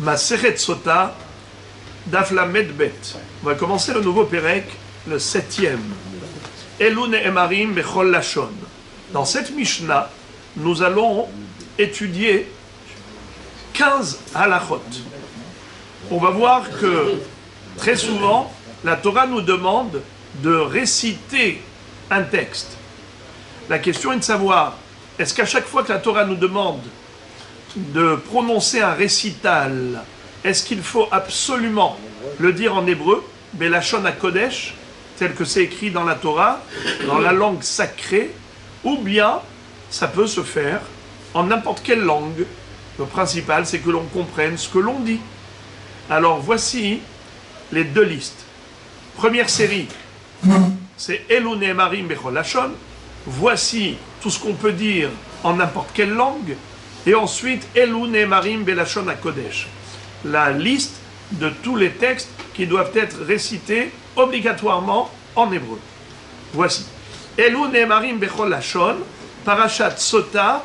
Masechet Sota, Daf Lamed Bet. On va commencer le nouveau Pérec, le 7e. Elu Ne'emarim Bechol Lashon. Dans cette Mishnah, nous allons étudier 15 halachot. On va voir que très souvent, la Torah nous demande de réciter un texte. La question est de savoir, est-ce qu'à chaque fois que la Torah nous demande de prononcer un récital, est-ce qu'il faut absolument le dire en hébreu, Belashon HaKodesh, tel que c'est écrit dans la Torah, dans la langue sacrée, ou bien ça peut se faire en n'importe quelle langue. Le principal, c'est que l'on comprenne ce que l'on dit. Alors voici les deux listes. Première série, c'est Elu Ne'emarim Bechol Lashon. Voici tout ce qu'on peut dire en n'importe quelle langue. Et ensuite, Elu Ne'emarim Belashon HaKodesh. La liste de tous les textes qui doivent être récités obligatoirement en hébreu. Voici. Elu Ne'emarim Bechol Lashon, Parashat Sota,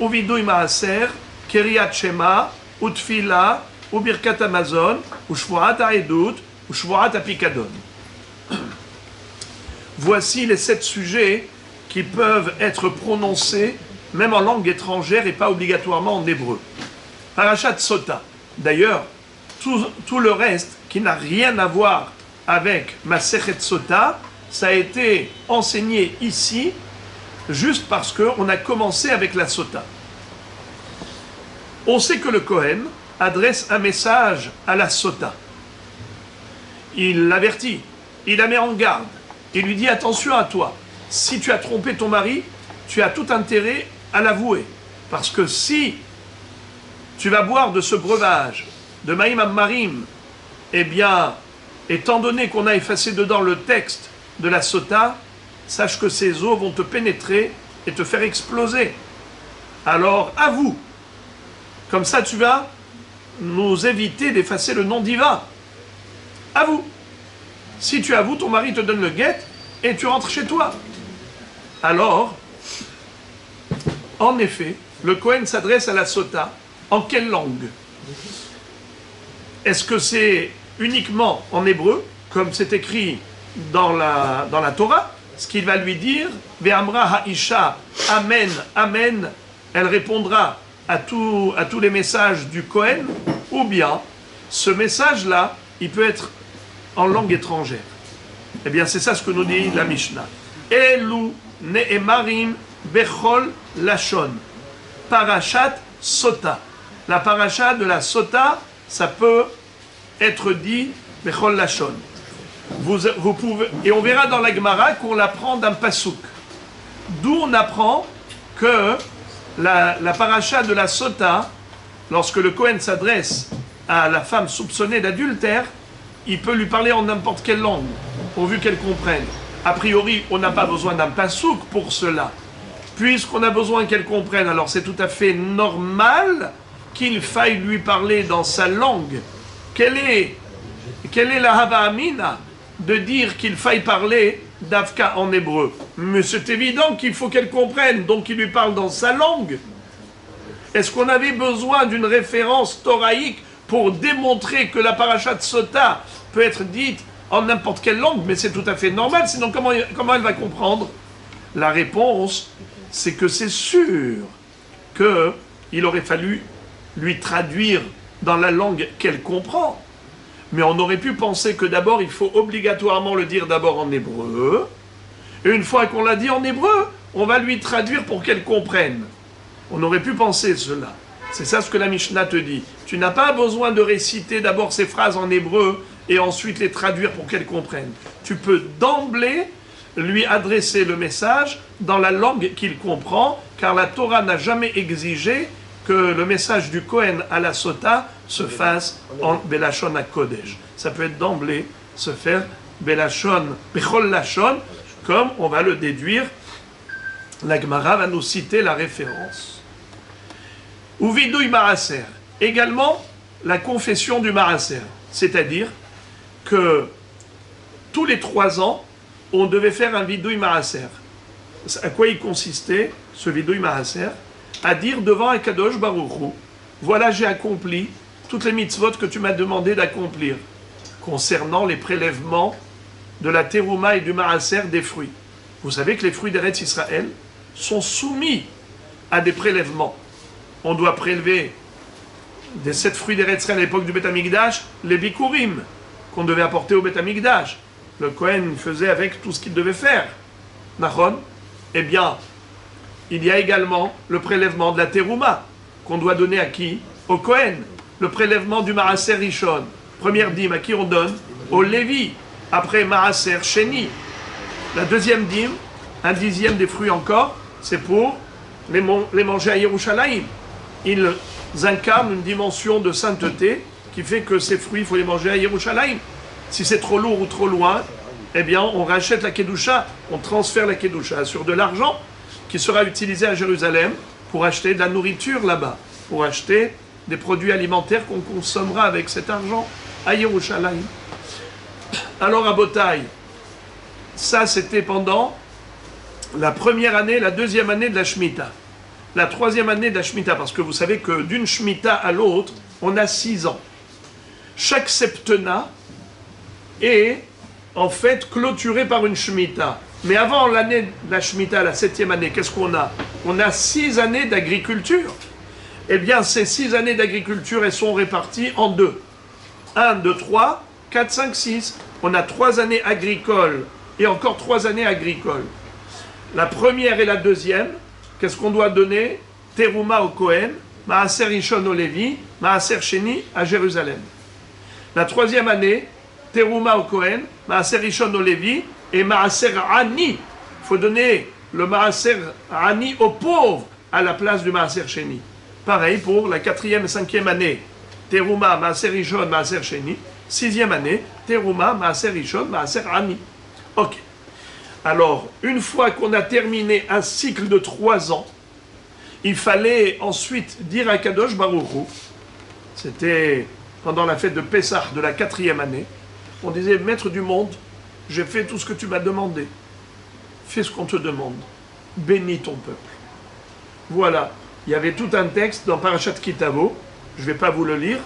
Uvidui Maaser, Kiryat Shema, Utfila, Ubirkat Hamazon, Ushvuat HaEdut, Ushvuat HaPikadon. Voici les 7 sujets qui peuvent être prononcés même en langue étrangère et pas obligatoirement en hébreu. Parashat Sota. D'ailleurs, tout le reste qui n'a rien à voir avec Masechet Sota, ça a été enseigné ici juste parce qu'on a commencé avec la Sota. On sait que le Kohen adresse un message à la Sota. Il l'avertit, il la met en garde, il lui dit attention à toi, si tu as trompé ton mari, tu as tout intérêt à l'avouer. Parce que si tu vas boire de ce breuvage, de Maïm Ammarim, eh bien, étant donné qu'on a effacé dedans le texte de la Sota, sache que ces eaux vont te pénétrer et te faire exploser. Alors, avoue. Comme ça, tu vas nous éviter d'effacer le nom divin. Avoue. Si tu avoues, ton mari te donne le guet et tu rentres chez toi. Alors, en effet, le Kohen s'adresse à la Sota. En quelle langue? Est-ce que c'est uniquement en hébreu, comme c'est écrit dans la Torah, ce qu'il va lui dire, Ve'amra ha'isha, Amen, Amen, elle répondra à tous les messages du Kohen, ou bien ce message-là, il peut être en langue étrangère. Eh bien, c'est ça ce que nous dit la Mishnah. Elu Ne'emarim Bechol Lashon. Parashat Sota. La paracha de la Sota, ça peut être dit Bechol Lashon. Vous pouvez, et on verra dans la Gemara qu'on l'apprend d'un pasouk. D'où on apprend que la paracha de la Sota, lorsque le Kohen s'adresse à la femme soupçonnée d'adultère, il peut lui parler en n'importe quelle langue, pourvu qu'elle comprenne. A priori, on n'a pas besoin d'un pasouk pour cela. Puisqu'on a besoin qu'elle comprenne, alors c'est tout à fait normal qu'il faille lui parler dans sa langue. Quelle est la Hava Amina de dire qu'il faille parler d'Avka en hébreu? Mais c'est évident qu'il faut qu'elle comprenne, donc il lui parle dans sa langue. Est-ce qu'on avait besoin d'une référence thoraïque pour démontrer que la paracha de Sota peut être dite en n'importe quelle langue? Mais c'est tout à fait normal, sinon comment elle va comprendre? La réponse, c'est que c'est sûr qu'il aurait fallu lui traduire dans la langue qu'elle comprend. Mais on aurait pu penser que d'abord, il faut obligatoirement le dire d'abord en hébreu. Et une fois qu'on l'a dit en hébreu, on va lui traduire pour qu'elle comprenne. On aurait pu penser cela. C'est ça ce que la Mishnah te dit. Tu n'as pas besoin de réciter d'abord ces phrases en hébreu et ensuite les traduire pour qu'elle comprenne. Tu peux d'emblée lui adresser le message dans la langue qu'il comprend, car la Torah n'a jamais exigé que le message du Kohen à la Sota se fasse en Belashon HaKodesh. Ça peut être d'emblée se faire Belashon, Bechol Lashon, comme on va le déduire. La Gemara va nous citer la référence. Uvidui Maaser, également la confession du Maaser, c'est-à-dire que tous les 3 ans, on devait faire un vidouille Maaser. À quoi il consistait, ce vidouille Maaser? À dire devant Akadosh Baruch Hu, voilà, j'ai accompli toutes les mitzvot que tu m'as demandé d'accomplir concernant les prélèvements de la terouma et du maaser des fruits. Vous savez que les fruits d'Eretz Israël sont soumis à des prélèvements. On doit prélever des 7 fruits d'Eretz Israël à l'époque du Beth Amikdash, les bikurim, qu'on devait apporter au Beth Amikdash. Le Kohen faisait avec tout ce qu'il devait faire. Nachon? Eh bien, il y a également le prélèvement de la terouma, qu'on doit donner à qui? Au Kohen. Le prélèvement du maaser rishon. Première dîme, à qui on donne? Au Lévi. Après maaser sheni. La deuxième dîme, un dixième des fruits encore, c'est pour les manger à Yerushalayim. Ils incarnent une dimension de sainteté qui fait que ces fruits, il faut les manger à Yerushalayim. Si c'est trop lourd ou trop loin, eh bien, on rachète la Kedusha, on transfère la Kedusha sur de l'argent qui sera utilisé à Jérusalem pour acheter de la nourriture là-bas, pour acheter des produits alimentaires qu'on consommera avec cet argent à Yerushalayim. Alors à Botaï, ça c'était pendant la première année, la deuxième année de la Shemitah. La troisième année de la Shemitah, parce que vous savez que d'une Shemitah à l'autre, on a 6 ans. Chaque septennat est en fait clôturé par une Shemitah. Mais avant l'année de la Shemitah, la 7e année, qu'est-ce qu'on a? On a 6 années d'agriculture. Eh bien, ces 6 années d'agriculture, elles sont réparties en 2. 1, 2, 3, 4, 5, 6. On a 3 années agricoles et encore 3 années agricoles. La première et la deuxième, qu'est-ce qu'on doit donner? Terouma au Kohen, Maaser Rishon au Lévi, Maaser Sheni à Jérusalem. La troisième année, Terouma au Kohen, Maaser Rishon au Lévi et Maaser Ani. Il faut donner le Maaser Ani aux pauvres à la place du Maaser Sheni. Pareil pour la 4e et 5e année. Terouma, Maaser Rishon, Maaser Sheni. 6e année, Terouma, Maaser Rishon, Maaser Ani. Ok. Alors, une fois qu'on a terminé un cycle de 3 ans, il fallait ensuite dire à Kadosh Baruch Hu, c'était pendant la fête de Pessah de la 4e année, on disait, Maître du monde, j'ai fait tout ce que tu m'as demandé. Fais ce qu'on te demande. Bénis ton peuple. Voilà. Il y avait tout un texte dans Parashat Kitavo, je ne vais pas vous le lire,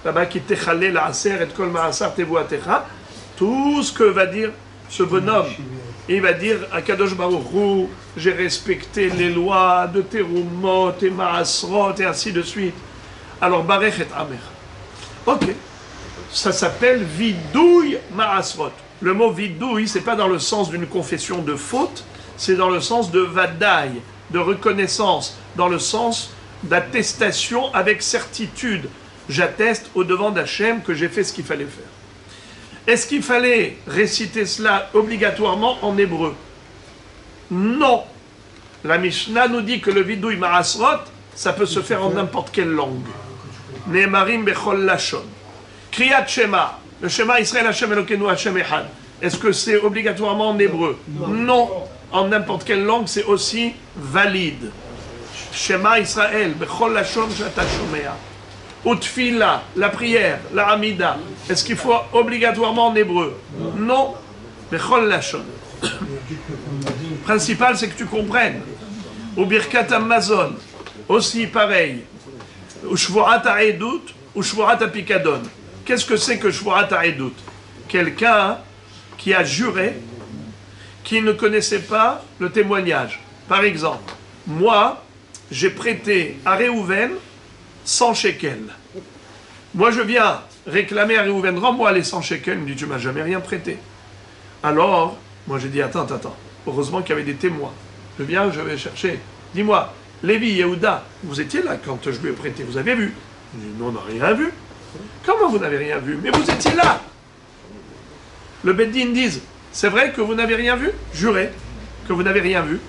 là-bas, qui techale la aser et kol ma'asar tevu atecha, tout ce que va dire ce bonhomme. Il va dire à Kadosh Baruch Hu, j'ai respecté les lois de Terumot et Maasrot et ainsi de suite. Alors, Barech et Amer. Ok. Ça s'appelle Vidouille Maasrot. Le mot Vidouille, c'est pas dans le sens d'une confession de faute, c'est dans le sens de Vadaï, de reconnaissance, dans le sens d'attestation avec certitude. J'atteste au devant d'Hachem que j'ai fait ce qu'il fallait faire. Est-ce qu'il fallait réciter cela obligatoirement en hébreu? Non. La Mishnah nous dit que le vidouille Maasrot, ça peut se faire en n'importe quelle langue. Ne'emarim bechol lashon. Kriyat Shema. Le Shema Israël Hashem Elokeinu Hashem Echad. Est-ce que c'est obligatoirement en hébreu? Non. En n'importe quelle langue, c'est aussi valide. Shema Israël bechol lashon shata shomea. Utfila, la prière, la Hamida, est-ce qu'il faut obligatoirement en hébreu? Non. Bechol lashon. Principal, c'est que tu comprennes. Ou Birkat Amazon, aussi pareil. Ou Shvurat Ha'edut, ou Shvurat Ha'pikadon. Qu'est-ce que c'est que Shvurat Ha'edut? Quelqu'un qui a juré, qui ne connaissait pas le témoignage. Par exemple, moi, j'ai prêté à Réhouven 100 shekels. Moi, je viens réclamer à Réhouven, rends-moi les 100 shekels. Il me dit, tu m'as jamais rien prêté. Alors, moi, j'ai dit, attends. Heureusement qu'il y avait des témoins. Je viens, je vais chercher. Dis-moi, Lévi, Yehuda, vous étiez là quand je lui ai prêté, vous avez vu? Il dit, non, on n'a rien vu. Comment vous n'avez rien vu? Mais vous étiez là. Le Beddin disent, c'est vrai que vous n'avez rien vu? Jurez que vous n'avez rien vu.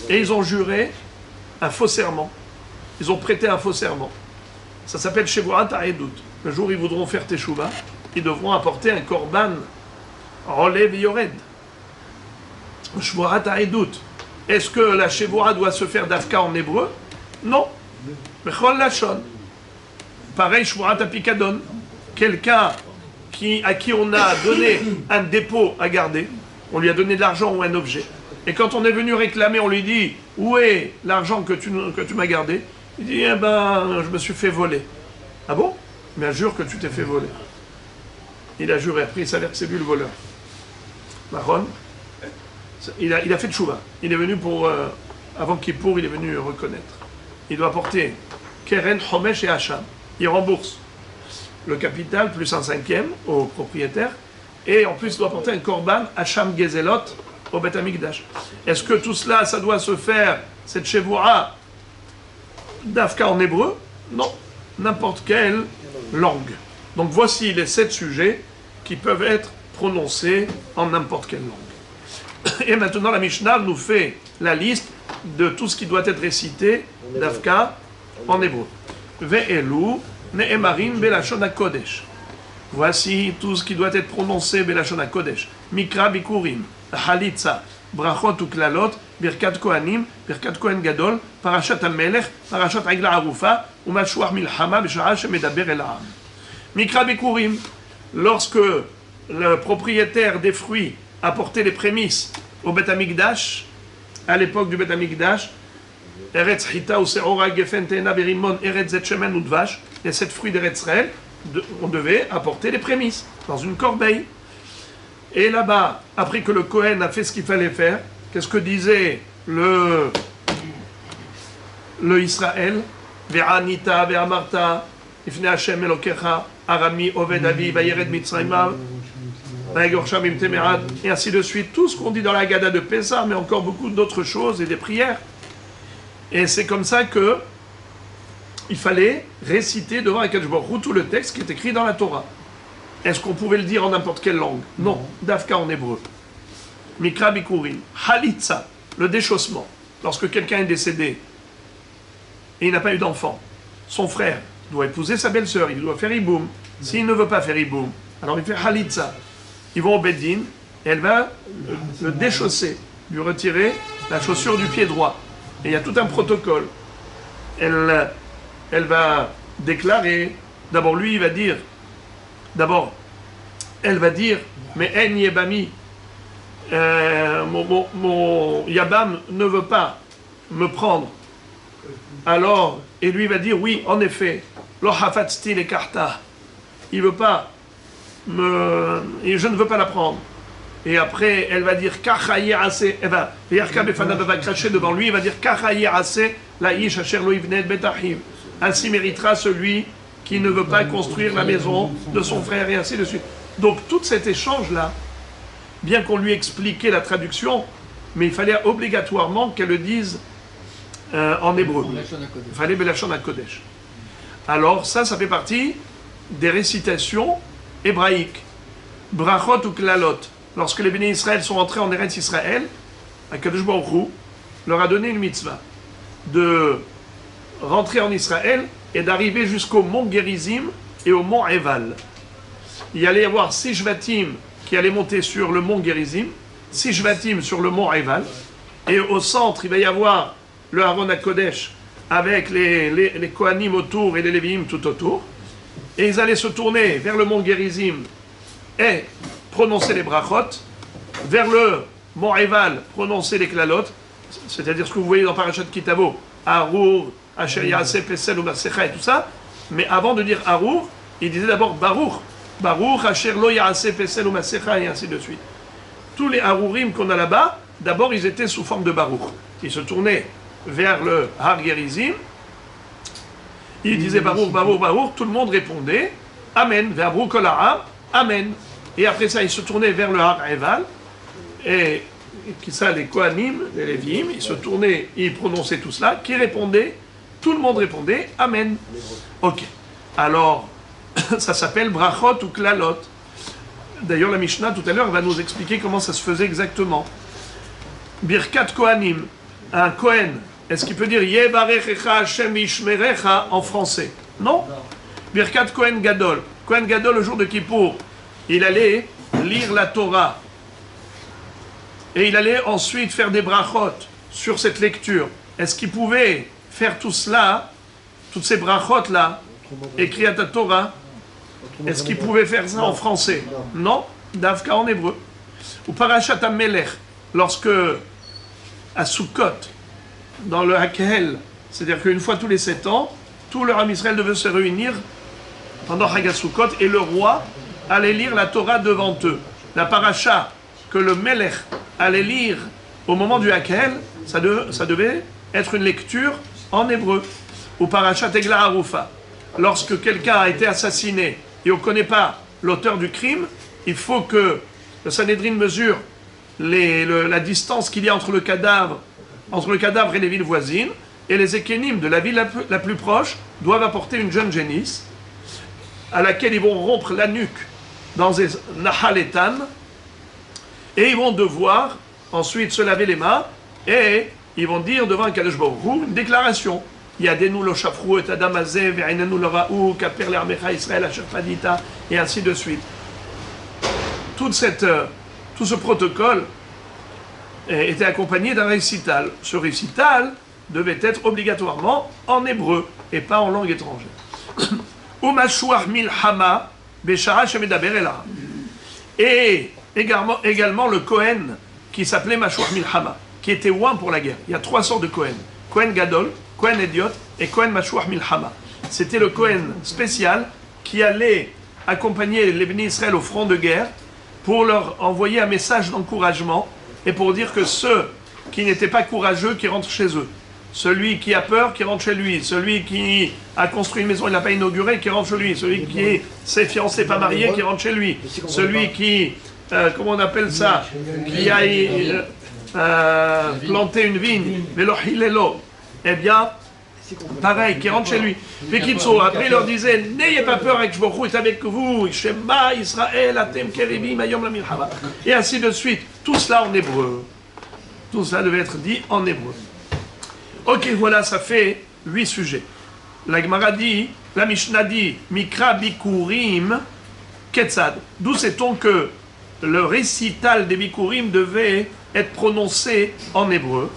Et ils ont juré un faux serment. Ils ont prêté un faux serment. Ça s'appelle Shevurat Ha'edut. Le jour où ils voudront faire Teshuvah, ils devront apporter un korban Rolev Yored. Shevurat Ha'edut. Est-ce que la Shevuah doit se faire d'Afka en hébreu? Non. Bechol Lashon. Pareil, Shevurat Ha'pikadon. Quelqu'un à qui on a donné un dépôt à garder, on lui a donné de l'argent ou un objet. Et quand on est venu réclamer, on lui dit, où est l'argent que tu m'as gardé? Il dit, eh ben, je me suis fait voler. Ah bon? mais jure que tu t'es fait voler. Il a juré, après il s'avère que c'est lui le voleur. Mahon, il a fait tchouva. Il est venu pour, avant Kippour, il est venu reconnaître. Il doit apporter Keren, Homesh et Hacham. Il rembourse le capital plus un cinquième au propriétaire, et en plus il doit apporter un korban Hacham Gezelot au Beth Amikdash. Est-ce que tout cela, ça doit se faire, cette Shevoura, d'Afka en hébreu? Non, n'importe quelle langue. Donc voici les 7 sujets qui peuvent être prononcés en n'importe quelle langue. Et maintenant la Mishnah nous fait la liste de tout ce qui doit être récité d'Afka en hébreu. Ve'elu ne'emarim belashon hakodesh. Voici tout ce qui doit être prononcé belashon hakodesh. Mikra bikurim, halitza, brachot uklalot, birkat kohanim, birkat kohen gadol, parashat hamelech, parashat agla arufa, umashuach milchama b'shara shemedaber el ha'am. Mikra bikurim, lorsque le propriétaire des fruits apportait les prémices au Beth Amikdash, à l'époque du Beth Amikdash, Eretz Chita ou Seora Gefen Teena Berimon Eretz Zet Shemen ou Dvash, les 7 fruits d'Eretz Israël, on devait apporter les prémices dans une corbeille. Et là-bas, après que le Kohen a fait ce qu'il fallait faire, qu'est-ce que disait le Israël? Ve'anita ve'amarta ifne Hashem Elokecha Arami Oved Avi Vayered Mitzrayim et ainsi de suite, tout ce qu'on dit dans la Gada de Pessah, mais encore beaucoup d'autres choses et des prières. Et c'est comme ça que il fallait réciter devant Akadosh Baruch Hu tout le texte qui est écrit dans la Torah. Est-ce qu'on pouvait le dire en n'importe quelle langue? Non, d'Afka en hébreu. Mikra bikurim, halitza, le déchaussement. Lorsque quelqu'un est décédé et il n'a pas eu d'enfant, son frère doit épouser sa belle-sœur, il doit faire iboum. S'il ne veut pas faire iboum, alors il fait halitza. Ils vont au Beddin et elle va le déchausser, lui retirer la chaussure du pied droit. Et il y a tout un protocole. Elle va déclarer, d'abord lui il va dire, elle va dire, mais En Yebami, mon Yabam ne veut pas me prendre. Alors, et lui va dire, oui, en effet, Lo hafatzti le karta, il veut pas et je ne veux pas la prendre. Et après, elle va dire elle va cracher devant lui, il va dire ainsi méritera celui qui ne veut pas construire la maison de son frère, et ainsi de suite. Donc tout cet échange-là, bien qu'on lui expliquait la traduction, mais il fallait obligatoirement qu'elle le dise en hébreu. Il fallait Belashon HaKodesh. Alors ça fait partie des récitations hébraïque. Brachot ou klalot. Lorsque les bénis Israël sont entrés en Eretz Israël, Akadosh Baruch Hu leur a donné une mitzvah de rentrer en Israël et d'arriver jusqu'au mont Gerizim et au mont Eval. Il allait y avoir 6 Shvatim qui allaient monter sur le mont Gerizim, 6 Shvatim sur le mont Eval, et au centre il va y avoir le Aaron HaKodesh avec les Kohanim autour et les Léviim tout autour. Et ils allaient se tourner vers le mont Gerizim et prononcer les brachot, vers le mont Eval, prononcer les klalot, c'est-à-dire ce que vous voyez dans Parashat Kitavo, Arour, Asher Yaaseh, Pesel ou Masecha et tout ça. Mais avant de dire Arour, il disait d'abord Baruch, Baruch, Asher Lo Yaaseh, Pesel ou Masecha et ainsi de suite. Tous les Arourim qu'on a là-bas, d'abord ils étaient sous forme de Baruch. Ils se tournaient vers le Har Gerizim. Il disait Baruch, Baruch, Baruch, tout le monde répondait Amen, Ve'abru kol ha'am, Amen. Et après ça, il se tournait vers le Har Eval, et qui ça, les Kohanim, les Léviim, ils se tournaient, ils prononçaient tout cela, qui répondait, tout le monde répondait Amen. Ok. Alors, ça s'appelle Brachot ou Klalot. D'ailleurs, la Mishnah, tout à l'heure, va nous expliquer comment ça se faisait exactement. Birkat Kohanim, un Kohen, est-ce qu'il peut dire Yevarechecha Hashem Ishmerecha en français? Non. Birkat Kohen Gadol. Kohen Gadol, le jour de Kippour, il allait lire la Torah. Et il allait ensuite faire des brachot sur cette lecture. Est-ce qu'il pouvait faire tout cela, toutes ces brachot-là, écrites à ta Torah? Est-ce qu'il pouvait faire ça en français? Non. Davka en hébreu. Ou Parashat HaMelech, lorsque à Sukkot, dans le Hakel, c'est-à-dire qu'une fois tous les 7 ans, tout le Ham Israël devait se réunir pendant Hagasukot, et le roi allait lire la Torah devant eux. La paracha que le Melech allait lire au moment du Hakel, ça devait être une lecture en hébreu. Ou paracha Tegla Harufa. Lorsque quelqu'un a été assassiné et on ne connaît pas l'auteur du crime, il faut que le Sanhédrin mesure la distance qu'il y a entre le cadavre et les villes voisines, et les ékénimes de la ville la plus proche doivent apporter une jeune génisse à laquelle ils vont rompre la nuque dans un nahaletan, et ils vont devoir ensuite se laver les mains, et ils vont dire devant un Kadosh Baruch Hu une déclaration. Yadenu lo shafru et adam hazeh ve'inenu lo ra'u kaper le'amecha Israël asher fadita, et ainsi de suite. Tout ce protocole était accompagné d'un récital. Ce récital devait être obligatoirement en hébreu et pas en langue étrangère. Umashuach milhama beshara shemedaber el ha'am. Et également le Kohen qui s'appelait Mashuach milhama, qui était oint pour la guerre. Il y a 3 sortes de Kohen. Kohen Gadol, Kohen Ediot et Kohen Mashuach milhama. C'était le Kohen spécial qui allait accompagner les bénis Israël au front de guerre pour leur envoyer un message d'encouragement et pour dire que ceux qui n'étaient pas courageux, qui rentrent chez eux. Celui qui a peur, qui rentre chez lui. Celui qui a construit une maison, il ne l'a pas inaugurée, qui rentre chez lui. Celui qui s'est fiancé, pas marié, qui rentre chez lui. Celui qui, comment on appelle ça, qui a planté une vigne, eh bien, pareil, qui rentre chez lui. Après, il leur disait, n'ayez pas peur, avec Shbochou est avec vous, Shema Israël, Atem Keribim, Ayom la Milchama. Et ainsi de suite. Tout cela en hébreu. Tout cela devait être dit en hébreu. Ok, voilà, ça fait 8 sujets. La Gemara dit, la Mishnah dit, Mikra Bikurim Ketzad. D'où sait-on que le récital des Bikurim devait être prononcé en hébreu?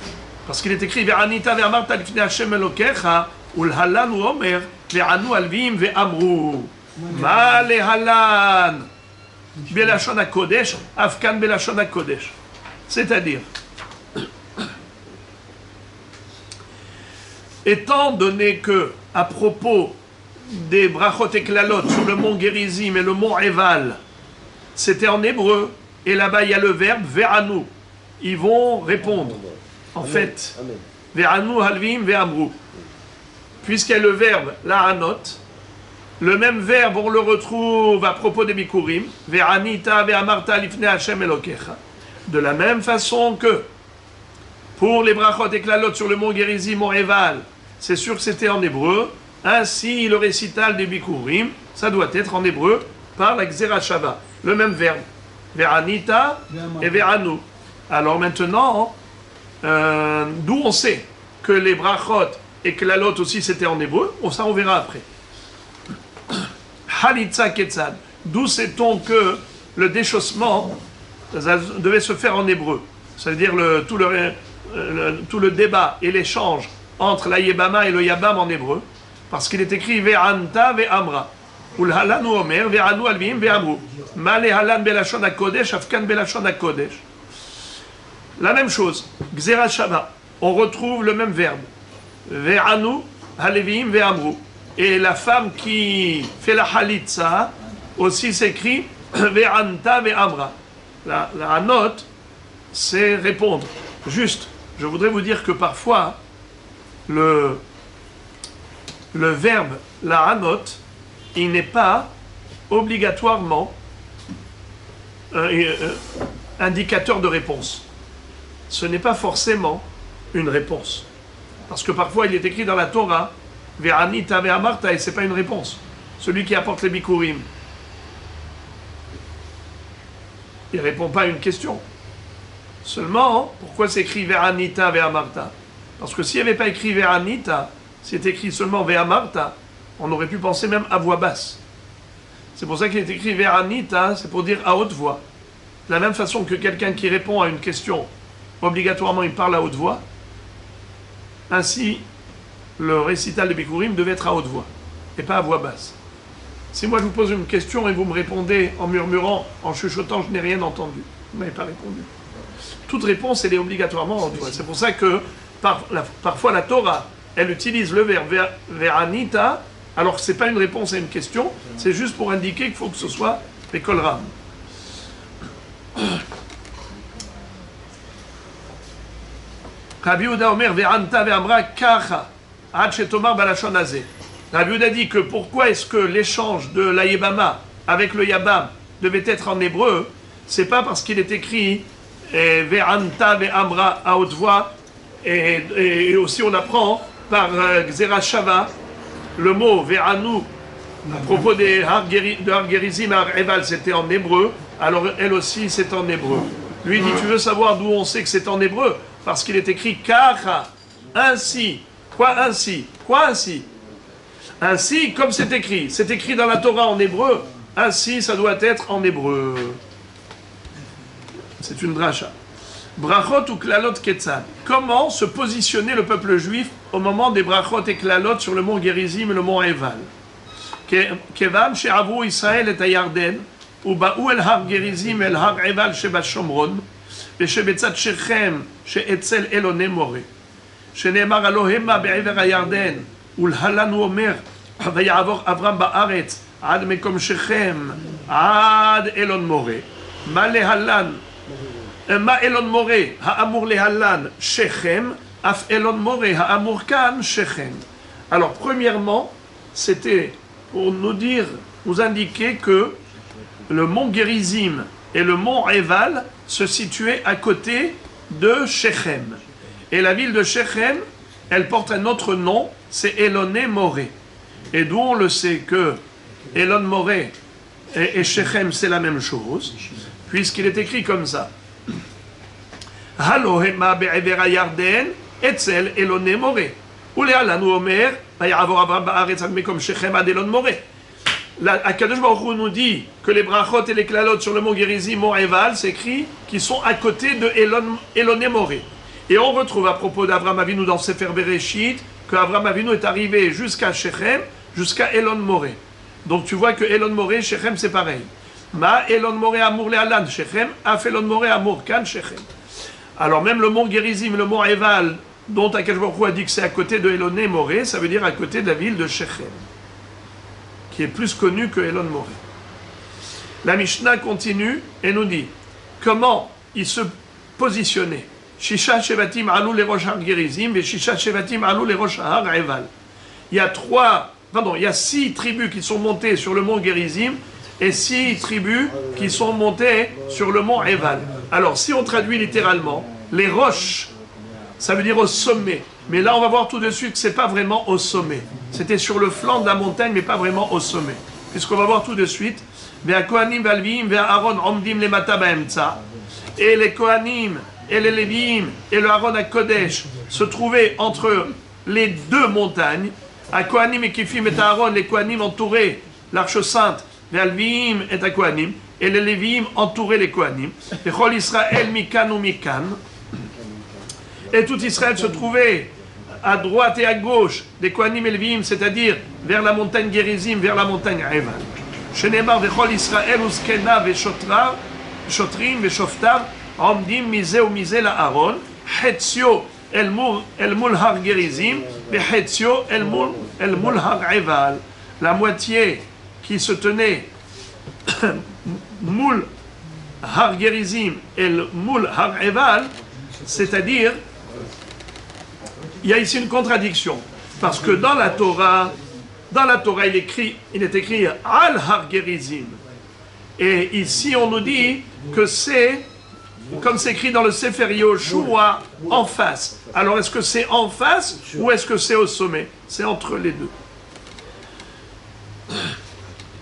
Parce qu'il est écrit Ve'anita ve'amarta lifnei Hashem Elokecha ulhalanu omer ve'anu alvim ve'amru ma lehalan belashon hakodesh afkan belashon hakodesh. C'est-à-dire, étant donné que, à propos des brachot et klalot sur le mont Gerizim et le mont Eval, c'était en hébreu, et là-bas il y a le verbe ve'anu, ils vont répondre. En fait, ve'anu halvim ve'amru. Puisqu'il y a le verbe la'anot, le même verbe on le retrouve à propos des bikurim, ve'anita ve'amarta lifnei Hashem Elokecha. De la même façon que pour les brachot et klalot sur le mont Gerizim, mont Eval, c'est sûr que c'était en hébreu. Ainsi, le récital des bikurim, ça doit être en hébreu par la Gzera Shava. Le même verbe, ve'anita et ve'anu. Alors maintenant, d'où on sait que les brachot et klalot aussi c'était en hébreu, ça on verra après. Halitza ketzad. D'où sait-on que le déchaussement devait se faire en hébreu? Ça veut dire tout le débat et l'échange entre la Yebama et le Yabam en hébreu, parce qu'il est écrit Ve'anta ve'amra. Ulhalanu omer ve'anu alvim ve'amru. Ma lehalan belashon hakodesh afkan belashon hakodesh. La même chose, Gzera Shava, on retrouve le même verbe. Ve'anu, halevim, ve'amru. Et la femme qui fait la halitza aussi s'écrit Ve'anta, ve'amra. La note, c'est répondre. Juste, je voudrais vous dire que parfois, le verbe la anote, il n'est pas obligatoirement indicateur de réponse. Ce n'est pas forcément une réponse. Parce que parfois il est écrit dans la Torah Ve'anita ve'amarta et ce n'est pas une réponse. Celui qui apporte les bikurim, il ne répond pas à une question. Seulement, pourquoi c'est écrit Ve'anita ve'amarta? Parce que s'il n'y avait pas écrit Ve'anita, c'est écrit seulement Ve'amarta, on aurait pu penser même à voix basse. C'est pour ça qu'il est écrit Ve'anita, c'est pour dire à haute voix. De la même façon que quelqu'un qui répond à une question, obligatoirement il parle à haute voix, ainsi le récital de Bikurim devait être à haute voix, et pas à voix basse. Si moi je vous pose une question et vous me répondez en murmurant, en chuchotant, je n'ai rien entendu, vous ne m'avez pas répondu. Toute réponse, elle est obligatoirement en haute voix. C'est pour ça que parfois la Torah, elle utilise le verbe ve'anita Alors c'est pas une réponse à une question, c'est juste pour indiquer qu'il faut que ce soit Bekol Ram. Rabbi Yehuda Omer ve'anta ve'amra kacha ad shetomar balashon hazeh. Rabbi Yehuda dit que pourquoi est-ce que l'échange de la Yebama avec le Yabam devait être en hébreu, c'est pas parce qu'il est écrit ve'anta ve'amra à haute voix, et aussi on apprend par Gzera Shava le mot ve'anu à propos de Har Gerizim Har Eval, c'était en hébreu, alors elle aussi c'est en hébreu. Lui dit, tu veux savoir d'où on sait que c'est en hébreu? Parce qu'il est écrit kacha, ainsi. Quoi ainsi? Quoi ainsi? Ainsi, comme c'est écrit dans la Torah en hébreu, ainsi ça doit être en hébreu. C'est une dracha. Brachot ou klalot ketzad. Comment se positionner le peuple juif au moment des brachot et klalot sur le mont Gerizim et le mont Eval? Kevan she'avu Israël et Yarden, ou ba'u el har Gerizim el har Eval shebashomron, ושבצד שכם שאצל אלוני מורה שנאמר הלא המה בעבר הירדן ולהלן הוא אומר ויעבור אברהם בארץ עד מקום שכם עד אלון מורה מה להלן מה אלון מורה האמור להלן שכם אף אלון מורה האמור כאן שכם. Alors premièrement c'était pour nous indiquer que le mont Gerizim et le mont Eval se situaient à côté de Shechem. Et la ville de Shechem, elle porte un autre nom, c'est Eloné Moré. Et d'où on le sait que Elon Moré et Shechem c'est la même chose, puisqu'il est écrit comme ça. Halo hema be'evera Yarden etzel Eloné Moré. Ule'alanu omer, vayavor Abraham ba'aretz ad mekom Shechem ad Elon Moré. Akadosh Baruch Hu nous dit que les brachot et les klalot sur le mont Gerizim, mont Eval, c'est écrit qu'ils sont à côté de Eloné Moré. Et on retrouve à propos d'Abraham Avinu dans Sefer Bereshit que Abraham Avinu est arrivé jusqu'à Shechem, jusqu'à Elon Moré. Donc tu vois que Elon Moré, Shechem c'est pareil. Ma Elon Moré amour le Alan Shechem, af Elon Moré amour kan Shechem. Alors même le mont Gerizim, le mont Eval, dont Akadosh Baruch Hu a dit que c'est à côté de Eloné Moré, ça veut dire à côté de la ville de Shechem, qui est plus connu que Elon Moré. La Mishnah continue et nous dit comment il se positionnait. Shisha Shevatim alou les rosh har Gerizim et Shisha Shevatim alou les rosh har Eval. Il y a 6 tribus qui sont montées sur le mont Gerizim et 6 tribus qui sont montées sur le mont Eval. Alors si on traduit littéralement, les roches, ça veut dire au sommet. Mais là, on va voir tout de suite que ce n'est pas vraiment au sommet. C'était sur le flanc de la montagne, mais pas vraiment au sommet. Puisqu'on va voir tout de suite. Et les Kohanim, et les Léviim, et le Aaron à Kodesh se trouvaient entre les deux montagnes. À Kohanim et Kifim et Aaron, les Kohanim entouraient l'Arche Sainte, les Alviim et à Kohanim, et les Léviim entouraient les Kohanim. Et Chol Israël, Mikan ou Mikan. Et tout Israël se trouvait à droite et à gauche des Kohanim et Léviim, c'est-à-dire vers la montagne Gerizim, vers la montagne Eval. Shenemar vechol Israël uskena veshotrim veshoftav omdim mize ou mize la Aaron, hetzio el mul har Gerizim, vehetzio el mul har Eval. La moitié qui se tenait mul har Gerizim et le mul har Eval, c'est-à-dire il y a ici une contradiction, parce que dans la Torah, il est écrit Al Har Gerizim. Et ici, on nous dit que c'est, comme c'est écrit dans le Sefer Yoshua, en face. Alors, est-ce que c'est en face ou est-ce que c'est au sommet? C'est entre les deux.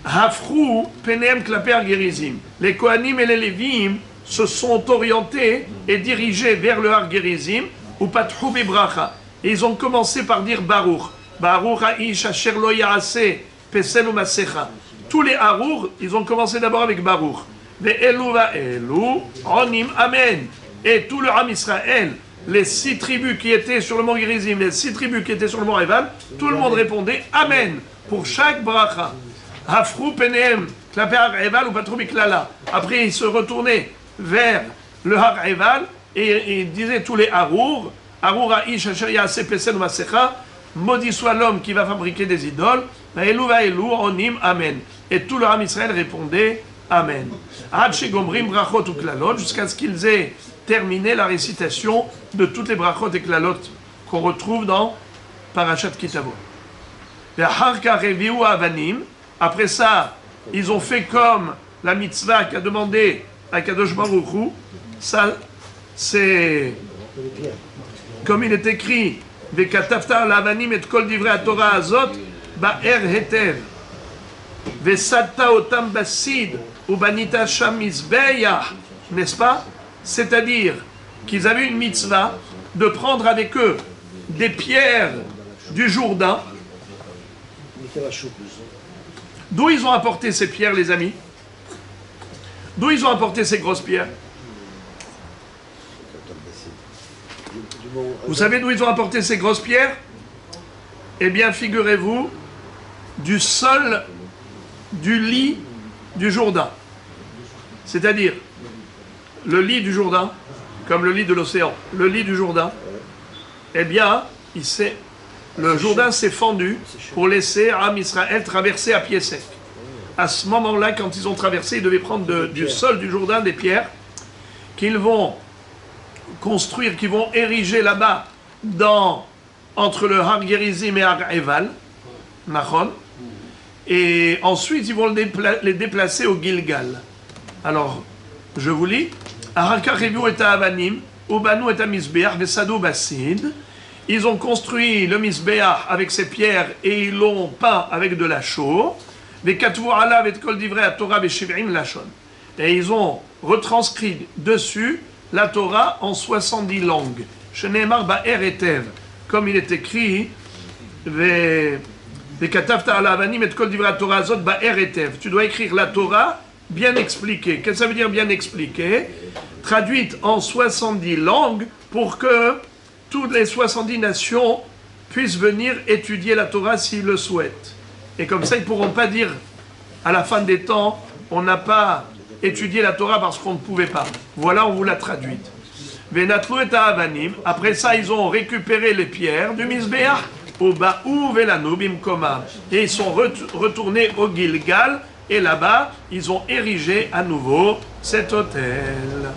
Hafrou Penem Klaper Gerizim. Les Kohanim et les Léviim se sont orientés et dirigés vers le Har Gerizim, ou Patrou Bibracha. Et ils ont commencé par dire Baruch. Baruch ha'ish asher lo ya'aseh pesel u'masecha. Tous les Harour, ils ont commencé d'abord avec Baruch. Ve'elu va'elu onim amen. Et tout le Ham Israël, les 6 tribus qui étaient sur le mont Gerizim, les 6 tribus qui étaient sur le mont Eval, tout le monde répondait Amen pour chaque bracha. Hafrou penehem klape har Eval ou patrou biklala. Après, ils se retournaient vers le Har Eval et ils disaient tous les Harour. Harour ha'ish asher ya'aseh pesel u'masecha. Maudit soit l'homme qui va fabriquer des idoles. Vaelu vaelu onim amen. Et tout le Ham Israël répondait amen. Ad shegomrim brachot uklalot, jusqu'à ce qu'ils aient terminé la récitation de toutes les brachot et klalot qu'on retrouve dans Parashat Kitavo. Après ça, ils ont fait comme la mitzvah qu'a demandé à Kadosh Baruch Hu. Ça, c'est comme il est écrit Vekataftar lavanim et kol divrei haTorah azot ba'er hetev vesadta otam basid ubanita sham mizbeach, n'est-ce pas? C'est-à-dire qu'ils avaient une mitzvah de prendre avec eux des pierres du Jourdain. D'où ils ont apporté ces pierres, les amis? D'où ils ont apporté ces grosses pierres? Vous savez d'où ils ont apporté ces grosses pierres? Eh bien, figurez-vous, du sol du lit du Jourdain. C'est-à-dire, le lit du Jourdain, comme le lit de l'océan, le lit du Jourdain, eh bien, le Jourdain s'est fendu pour laisser Am Israël traverser à pied sec. À ce moment-là, quand ils ont traversé, ils devaient prendre du sol du Jourdain des pierres qu'ils vont construire, qu'ils vont ériger là-bas entre le Har Gerizim et Har Eval, Nachon, et ensuite ils vont les déplacer au Gilgal. Alors, je vous lis, Aharkarevu et Avanim, Ubanu et Mizbeach, Vesadu Basid. Ils ont construit le Mizbeach avec ses pierres et ils l'ont peint avec de la chaux. Vekatvu alav et kol divrei haTorah b'shiv'im lashon. Et ils ont retranscrit dessus la Torah en 70 langues. Sheneemar ba'er etev, comme il est écrit, Vekatavta ala avanim et kol divrei haTorah azot ba'er etev. Tu dois écrire la Torah bien expliquée. Qu'est-ce que ça veut dire bien expliquée? Traduite en 70 langues pour que toutes les 70 nations puissent venir étudier la Torah s'ils le souhaitent. Et comme ça, ils ne pourront pas dire à la fin des temps, on n'a pas étudié la Torah parce qu'on ne pouvait pas. Voilà, on vous l'a traduite. Venatlu et avanim. Après ça, ils ont récupéré les pierres du Mizbeach au Ba'u velanu bimkomam. Et ils sont retournés au Gilgal. Et là-bas, ils ont érigé à nouveau cet autel.